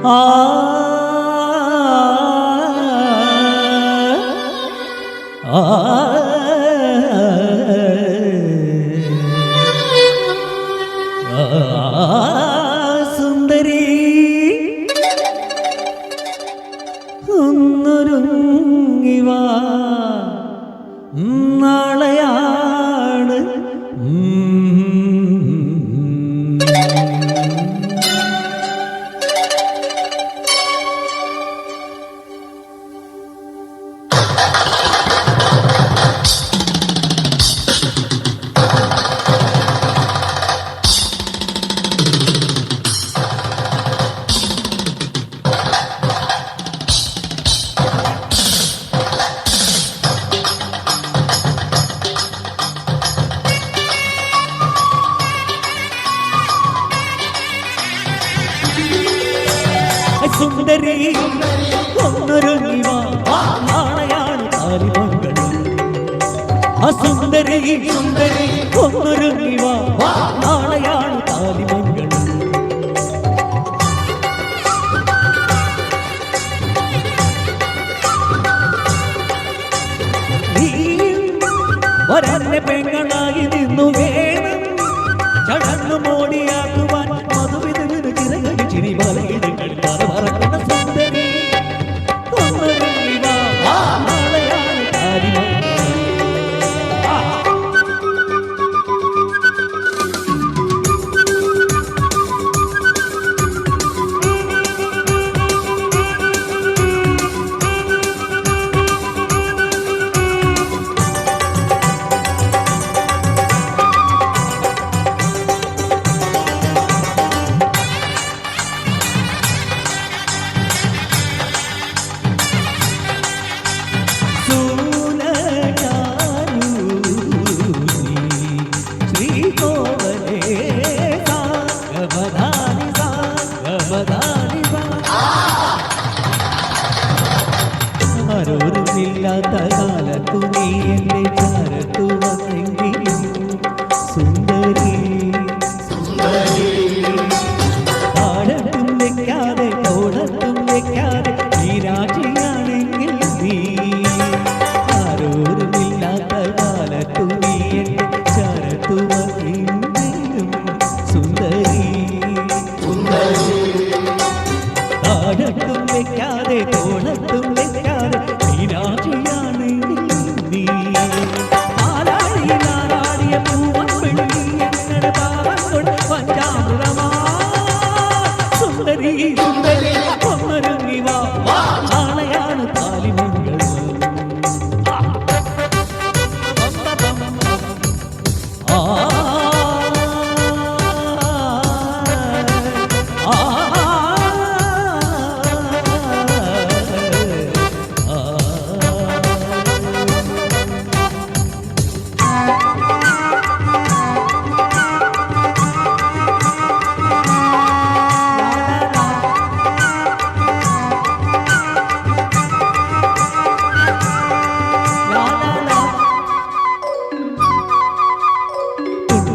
ആ സുന്ദരി ഒന്നൊരുങ്ങിവാ നാളെയാണ് സുന്ദരി ഒന്നൊരുങ്ങിവാ നാളെയാണ് താലിമംഗളം. സുന്ദരി സുന്ദരി ഒന്നൊരുങ്ങിവാ നാളെയാണ് താലിമംഗളം. നീ ഒരന്നെ പെങ്ങളായി നിന്നു വേണം ചടന്നു മോടിയാക്കുവാൻ മധുവിധുവിന് ചിറകടി ചിരി മലയിടങ്ങൾ പറക്കുന്ന സുന്ദരി ഒന്നൊരുങ്ങിവാ നാളെയാണ് താലിമംഗളം. ആരോരുമില്ലാത്ത കാലത്തു നീ എന്റെ ചാരത്തു വന്നെങ്കിലും സുന്ദരി താഴത്തും വെക്കാതെ തോളത്തും വെക്കാതെ ഈ രാജിയാണെങ്കിൽ നീ ആരോരുമില്ലാത്ത കാലത്തു നീ എന്റെ ചാരത്തു വന്നെങ്കിലും സുന്ദരി താഴത്തും വെക്കാതെ തോളത്തും വെക്കാതെ രാജിയാണെങ്കിൽ നീ ആരാടിയ പൂവൻ എങ്ങനെ പാവങ്ങൾ പഞ്ചാമൃതമാ സുന്ദരി സുന്ദരി ഒന്നൊരുങ്ങിവാ നാളെയാണ് താലിമംഗളം.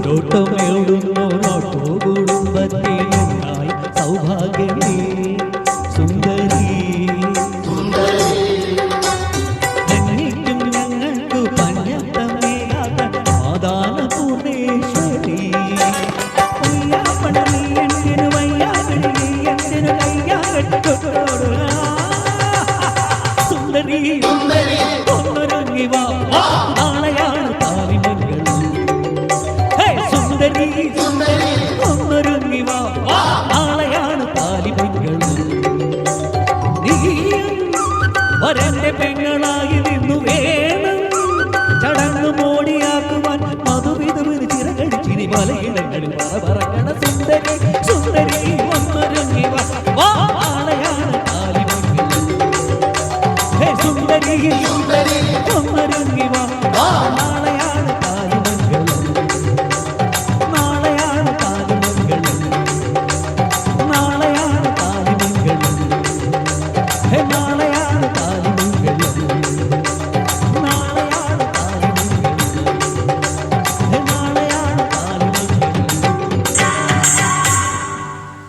ോട്ടോ കുടുംബത്തിനുണ്ടായി സൗഭാഗ്യമേ സുന്ദരി എന്നിട്ടും ഞങ്ങൾക്ക് പഞ്ഞത്തമേകാത്ത മാതാന പൂർണേശ്വരി വയ്യാപ്പണി എന്തിനു വയ്യാകടി എന്തിനു കയ്യാകട്ടോട് സുന്ദരി ഒന്നൊരുങ്ങിവാ നാളെയാണ് താലിമംഗളം. സുന്ദരി സുന്ദരി ഒന്നൊരുങ്ങിവാ നാളെയാണ് താലിമംഗളം. നീ വരന്റെ പെങ്ങളായി നിന്നു വേണം ചടങ്ങ് മോടിയാക്കുവാൻ മധുവിധുവിന് ചിറകടി ചിരി മലയിടങ്ങളിൽ പറക്കണ സുന്ദരി